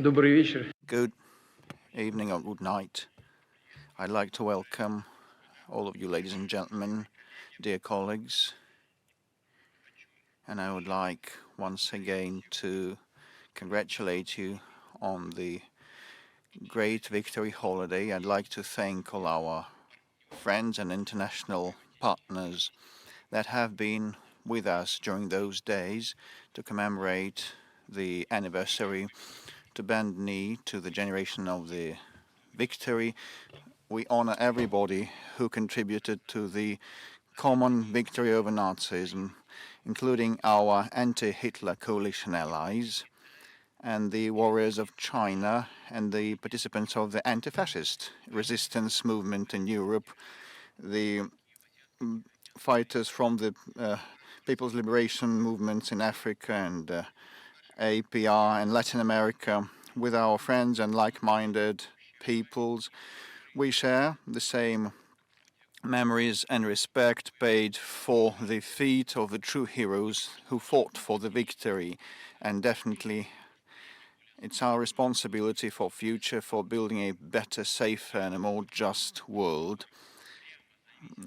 Добрый вечер. Good evening or good night. I'd like to welcome all of you, ladies and gentlemen, dear colleagues, and I would like once again to congratulate you on the great victory holiday. I'd like to thank all our friends and international partners that have been with us during those days to commemorate the anniversary, to bend knee to the generation of the victory. We honor everybody who contributed to the common victory over Nazism, including our anti-Hitler coalition allies and the warriors of China and the participants of the anti-fascist resistance movement in Europe, the fighters from the People's Liberation movements in Africa and APR and Latin America. With our friends and like-minded peoples, we share the same memories and respect paid for the feat of the true heroes who fought for the victory. And definitely it's our responsibility for future, for building a better, safer and a more just world.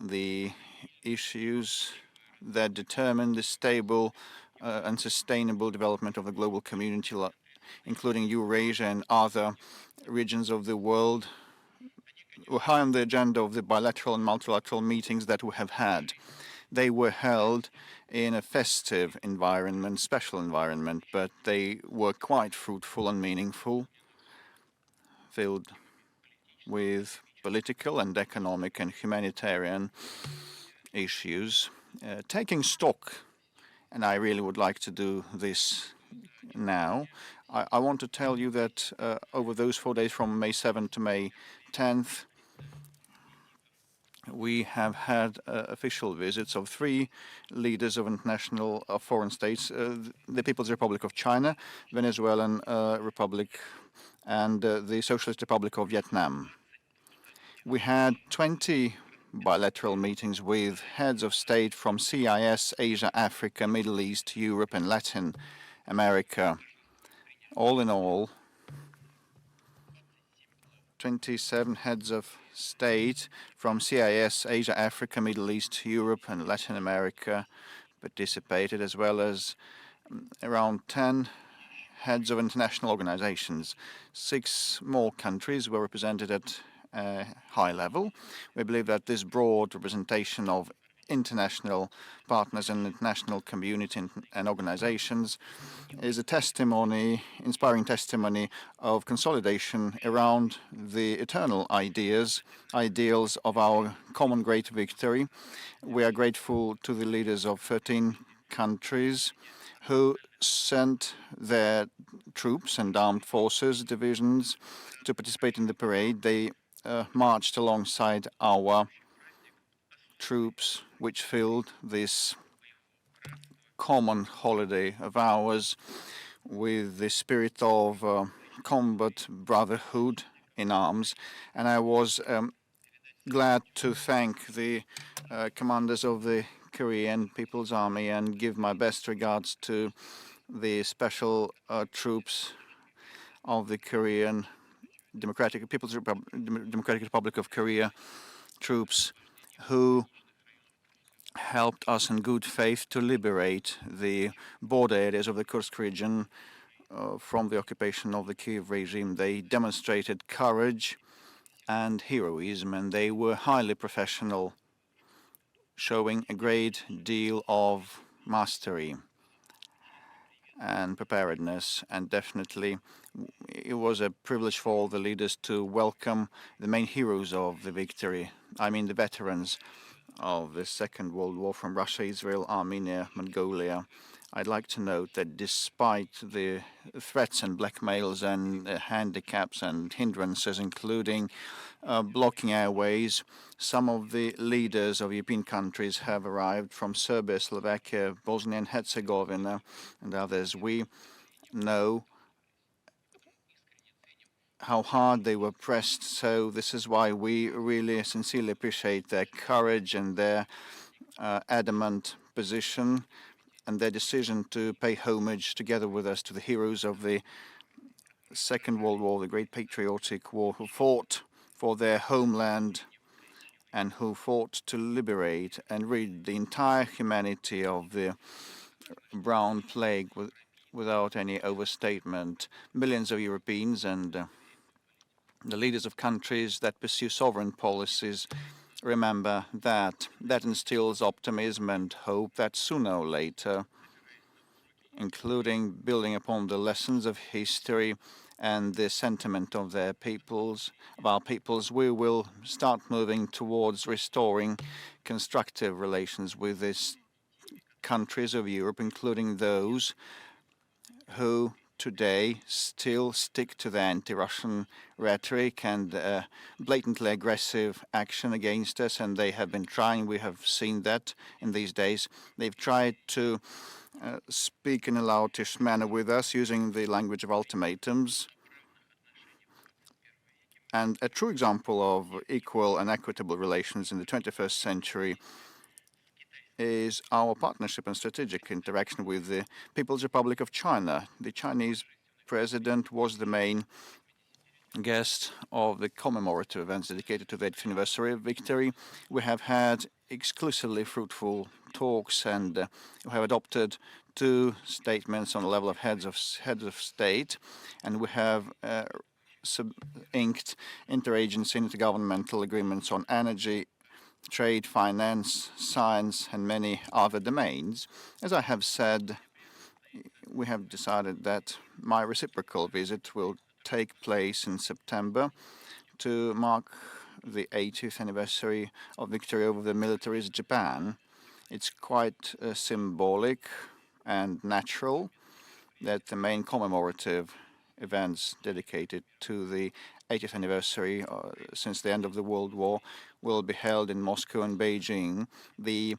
The issues that determine the stable and sustainable development of the global community, including Eurasia and other regions of the world, were high on the agenda of the bilateral and multilateral meetings that we have had. They were held in a festive environment, special environment, but they were quite fruitful and meaningful, filled with political and economic and humanitarian issues. Taking stock, and I really would like to do this now, I want to tell you that over those 4 days from May 7th to May 10th, we have had official visits of 3 leaders of international foreign states, the People's Republic of China, Venezuelan Republic, and the Socialist Republic of Vietnam. We had 20 bilateral meetings with heads of state from CIS, Asia, Africa, Middle East, Europe, and Latin America. All in all, 27 heads of state from CIS, Asia, Africa, Middle East, Europe, and Latin America participated, as well as around 10 heads of international organizations. 6 more countries were represented at a high level. We believe that this broad representation of international partners and international community and organizations is a testimony, inspiring testimony of consolidation around the eternal ideals of our common great victory. We are grateful to the leaders of 13 countries who sent their troops and armed forces divisions to participate in the parade. They marched alongside our troops, which filled this common holiday of ours with the spirit of combat brotherhood in arms. And I was glad to thank the commanders of the Korean People's Army and give my best regards to the special troops of the Korean Democratic Republic of Korea troops who helped us in good faith to liberate the border areas of the Kursk region from the occupation of the Kiev regime. They demonstrated courage and heroism, and they were highly professional, showing a great deal of mastery and preparedness. And definitely it was a privilege for all the leaders to welcome the main heroes of the victory. I mean the veterans of the Second World War from Russia, Israel, Armenia, Mongolia. I'd like to note that despite the threats and blackmails and handicaps and hindrances, including blocking airways, some of the leaders of European countries have arrived from Serbia, Slovakia, Bosnia and Herzegovina, and others. We know how hard they were pressed, so this is why we really sincerely appreciate their courage and their adamant position and their decision to pay homage together with us to the heroes of the Second World War, the Great Patriotic War, who fought for their homeland and who fought to liberate and rid the entire humanity of the brown plague without any overstatement. Millions of Europeans and the leaders of countries that pursue sovereign policies remember that. That instills optimism and hope that sooner or later, including building upon the lessons of history and the sentiment of our peoples, we will start moving towards restoring constructive relations with these countries of Europe, including those who today still stick to the anti-Russian rhetoric and blatantly aggressive action against us, and they have been trying, we have seen that in these days, they've tried to speak in a loutish manner with us using the language of ultimatums. And a true example of equal and equitable relations in the 21st century is our partnership and strategic interaction with the People's Republic of China. The Chinese president was the main guest of the commemorative events dedicated to the 80th anniversary of victory. We have had exclusively fruitful talks and we have adopted two statements on the level of heads of state, and we have inked interagency intergovernmental agreements on energy, trade, finance, science, and many other domains. As I have said, we have decided that my reciprocal visit will take place in September to mark the 80th anniversary of victory over the military's Japan. It's quite symbolic and natural that the main commemorative events dedicated to the 80th anniversary since the end of the World War will be held in Moscow and Beijing, the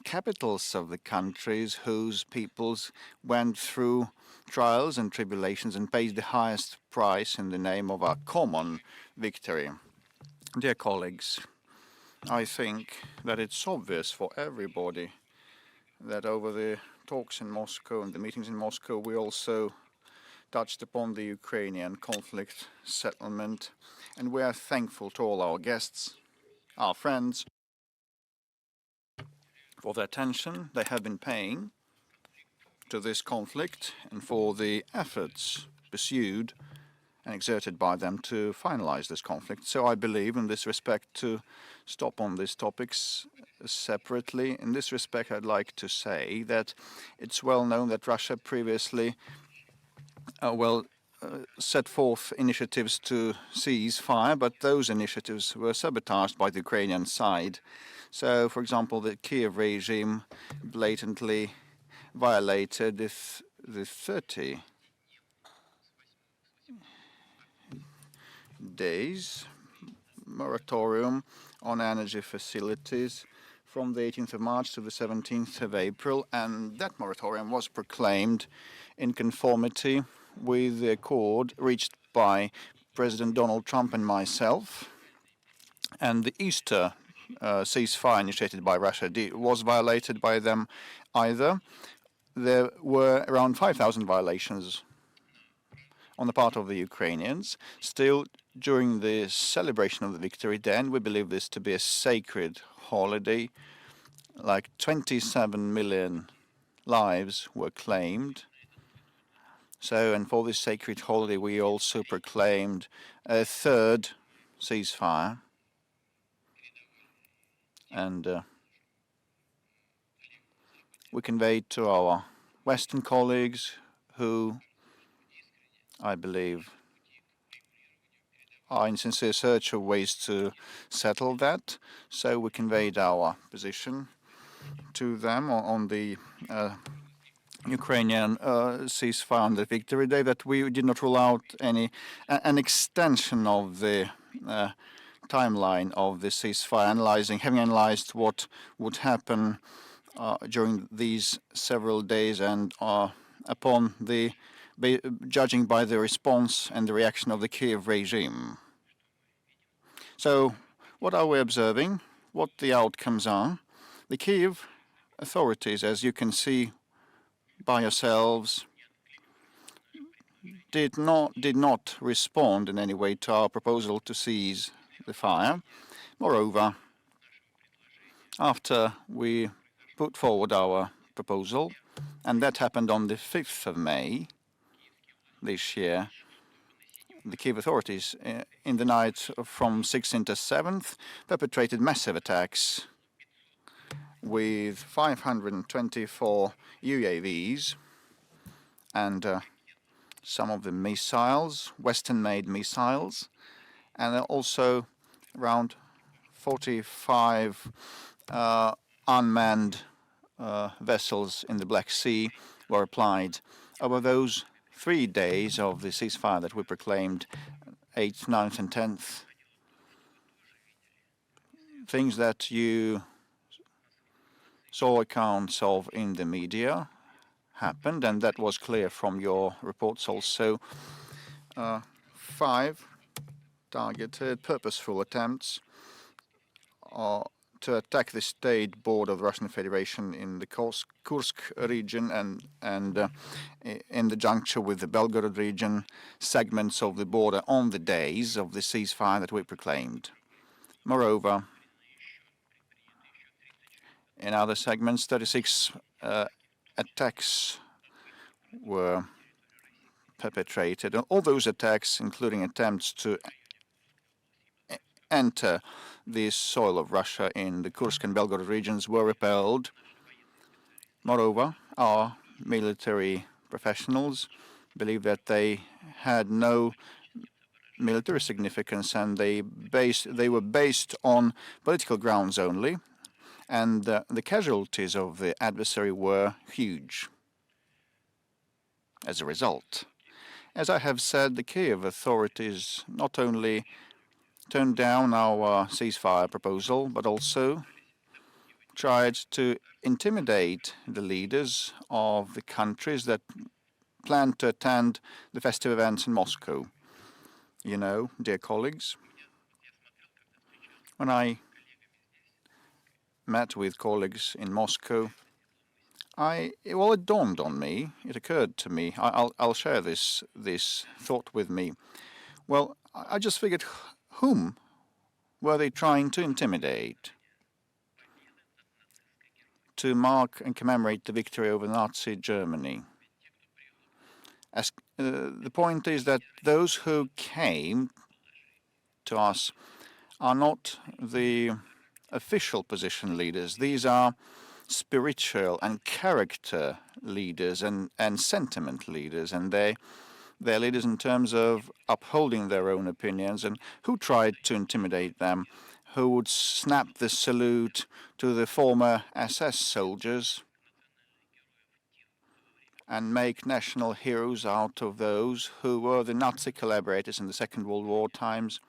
capitals of the countries whose peoples went through trials and tribulations and paid the highest price in the name of our common victory. Dear colleagues, I think that it's obvious for everybody that over the talks in Moscow and the meetings in Moscow, we also touched upon the Ukrainian conflict settlement, and we are thankful to all our guests, our friends, for the attention they have been paying to this conflict and for the efforts pursued and exerted by them to finalize this conflict. So I believe in this respect to stop on these topics separately. In this respect, I'd like to say that it's well known that Russia previously set forth initiatives to cease fire, but those initiatives were sabotaged by the Ukrainian side. So, for example, the Kiev regime blatantly violated the 30 days moratorium on energy facilities from the 18th of March to the 17th of April, and that moratorium was proclaimed in conformity with the accord reached by President Donald Trump and myself. And the Easter ceasefire initiated by Russia was violated by them either. There were around 5,000 violations on the part of the Ukrainians. Still, during the celebration of the victory, then we believe this to be a sacred holiday. Like 27 million lives were claimed. So, and for this sacred holiday, we also proclaimed a third ceasefire. And we conveyed to our Western colleagues who, I believe, are in sincere search of ways to settle that. So we conveyed our position to them on the Ukrainian ceasefire on the Victory Day, that we did not rule out an extension of the timeline of the ceasefire, having analyzed what would happen during these several days and upon judging by the response and the reaction of the Kiev regime. So what are we observing? What the outcomes are? The Kiev authorities, as you can see by yourselves, did not respond in any way to our proposal to cease the fire. Moreover, after we put forward our proposal, and that happened on the 5th of May this year, the Kiev authorities, in the night from 6th into 7th, perpetrated massive attacks with 524 UAVs and some of the missiles, Western-made missiles, and also around 45 unmanned vessels in the Black Sea were applied. Over those 3 days of the ceasefire that we proclaimed, 8th, 9th, and 10th, things that you saw accounts of in the media happened, and that was clear from your reports also. 5 targeted, purposeful attempts to attack the state border of the Russian Federation in the Kursk region and in the juncture with the Belgorod region, segments of the border on the days of the ceasefire that we proclaimed. Moreover, in other segments, 36 attacks were perpetrated. And all those attacks, including attempts to enter the soil of Russia in the Kursk and Belgorod regions, were repelled. Moreover, our military professionals believe that they had no military significance and they were based on political grounds only, and the casualties of the adversary were huge as a result. As I have said, the Kiev authorities not only turned down our ceasefire proposal, but also tried to intimidate the leaders of the countries that planned to attend the festive events in Moscow. You know, dear colleagues, when I met with colleagues in Moscow, it dawned on me, it occurred to me, I'll share this thought with me. Well, I just figured, whom were they trying to intimidate? To mark and commemorate the victory over Nazi Germany. The point is that those who came to us are not the official position leaders. These are spiritual and character leaders and sentiment leaders, and they're leaders in terms of upholding their own opinions. And who tried to intimidate them? Who would snap the salute to the former SS soldiers and make national heroes out of those who were the Nazi collaborators in the Second World War times?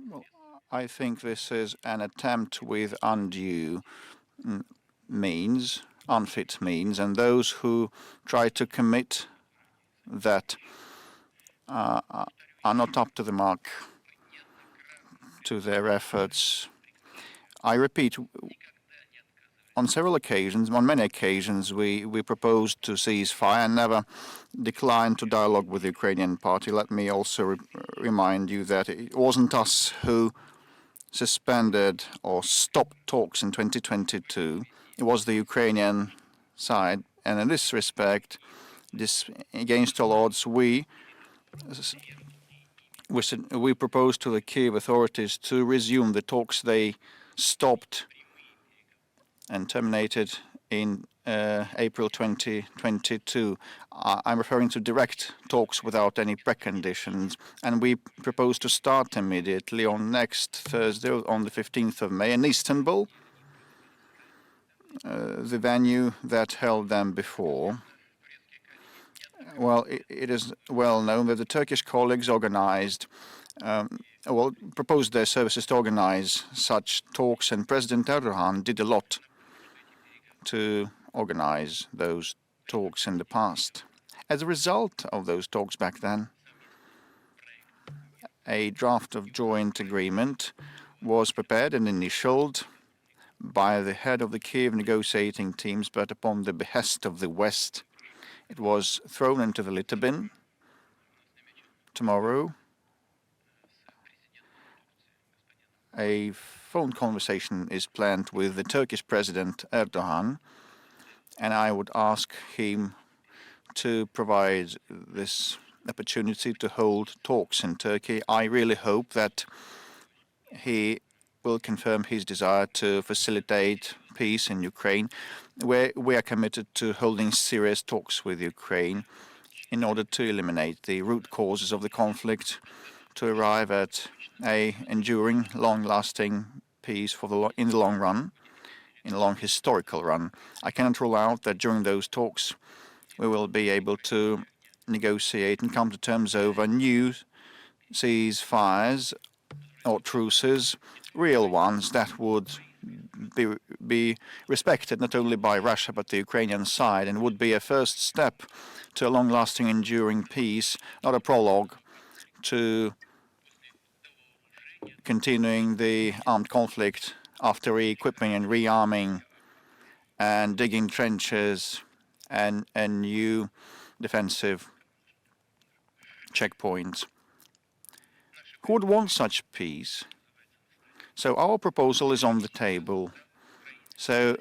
Well, I think this is an attempt with undue means, unfit means, and those who try to commit that are not up to the mark to their efforts. I repeat, on several occasions, on many occasions, we proposed to cease fire and never declined to dialogue with the Ukrainian party. Let me also remind you that it wasn't us who suspended or stopped talks in 2022. It was the Ukrainian side. And in this respect, against all odds, we proposed to the Kiev authorities to resume the talks they stopped and terminated in April 2022. I'm referring to direct talks without any preconditions, and we propose to start immediately on next Thursday, on the 15th of May, in Istanbul, the venue that held them before. Well, it is well known that the Turkish colleagues organized, proposed their services to organize such talks, and President Erdogan did a lot to organize those talks in the past. As a result of those talks back then, a draft of joint agreement was prepared and initialed by the head of the Kiev negotiating teams, but upon the behest of the West, it was thrown into the litter bin tomorrow, a phone conversation is planned with the Turkish President Erdogan, and I would ask him to provide this opportunity to hold talks in Turkey. I really hope that he will confirm his desire to facilitate peace in Ukraine. We are committed to holding serious talks with Ukraine in order to eliminate the root causes of the conflict, to arrive at a enduring, long-lasting peace in the long run, in a long historical run. I cannot rule out that during those talks we will be able to negotiate and come to terms over new ceasefires or truces, real ones that would be respected not only by Russia but the Ukrainian side, and would be a first step to a long-lasting, enduring peace, not a prologue to continuing the armed conflict after re-equipping and rearming and digging trenches and new defensive checkpoints. Who would want such peace? So our proposal is on the table. So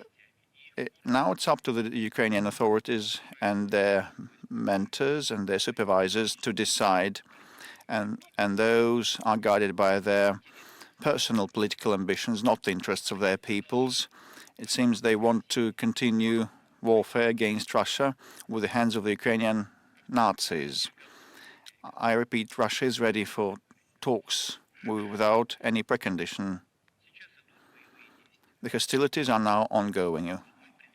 now it's up to the Ukrainian authorities and their mentors and their supervisors to decide, and those are guided by their personal political ambitions, not the interests of their peoples. It seems they want to continue warfare against Russia with the hands of the Ukrainian Nazis. I repeat, Russia is ready for talks without any precondition. The hostilities are now ongoing.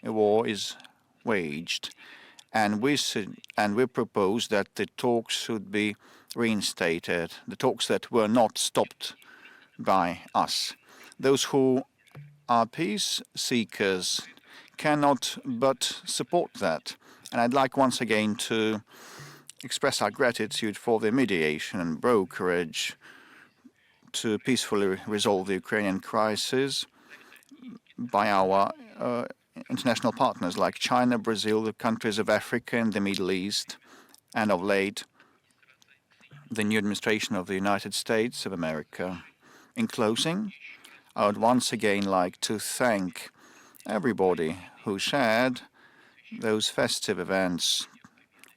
A war is waged, and we propose that the talks should be reinstated, the talks that were not stopped by us. Those who are peace seekers cannot but support that. And I'd like once again to express our gratitude for the mediation and brokerage to peacefully resolve the Ukrainian crisis by our international partners like China, Brazil, the countries of Africa and the Middle East, and of late, the new administration of the United States of America. In closing, I would once again like to thank everybody who shared those festive events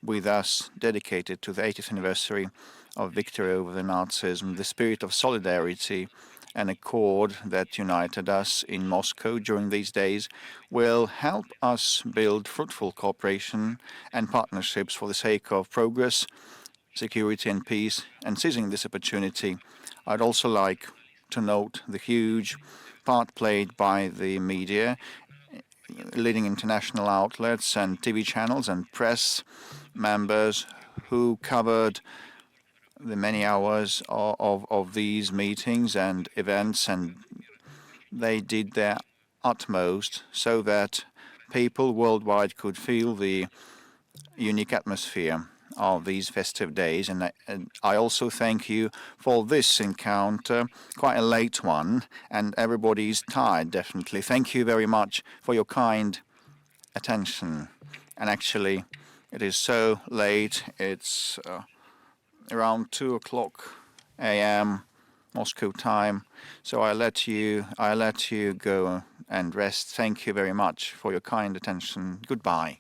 with us dedicated to the 80th anniversary of victory over the Nazism, the spirit of solidarity and accord that united us in Moscow during these days will help us build fruitful cooperation and partnerships for the sake of progress, security and peace. And seizing this opportunity, I'd also like to note the huge part played by the media, leading international outlets and TV channels and press members who covered the many hours of these meetings and events, and they did their utmost so that people worldwide could feel the unique atmosphere of these festive days. And I also thank you for this encounter, quite a late one, and everybody's tired, definitely. Thank you very much for your kind attention. And actually, it is so late. It's around 2 a.m. Moscow time. So I let you go and rest. Thank you very much for your kind attention. Goodbye.